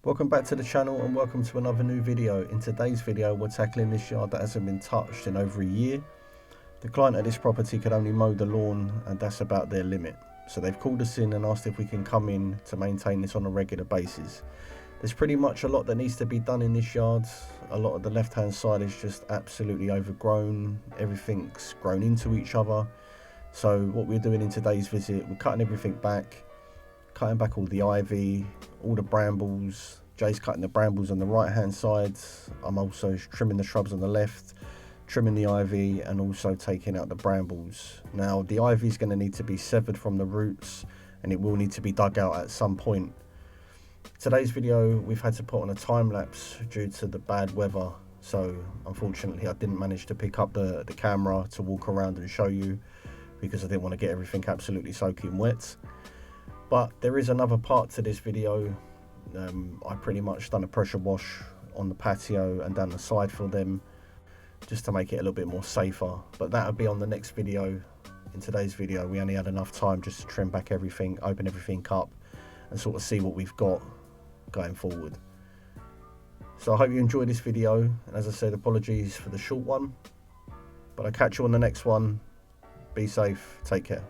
Welcome back to the channel and welcome to another new video. In today's video we're tackling this yard that hasn't been touched in over a year. The client at this property could only mow the lawn and that's about their limit. So they've called us in and asked if we can come in to maintain this on a regular basis. There's pretty much a lot that needs to be done in this yard. A lot of the left hand side is just absolutely overgrown. Everything's grown into each other. So what we're doing in today's visit, we're cutting everything back. Cutting back all the ivy, all the brambles. Jay's cutting the brambles on the right hand side. I'm also trimming the shrubs on the left, trimming the ivy and also taking out the brambles. Now the ivy is going to need to be severed from the roots and it will need to be dug out at some point. Today's video we've had to put on a time lapse due to the bad weather, so unfortunately I didn't manage to pick up the camera to walk around and show you because I didn't want to get everything absolutely soaking wet. But there is another part to this video. I pretty much done a pressure wash on the patio and down the side for them just to make it a little bit more safer, but that'll be on the next video. In today's video we only had enough time just to trim back everything, open everything up and sort of see what we've got going forward. So I hope you enjoyed this video, and as I said, apologies for the short one, but I'll catch you on the next one. Be safe, take care.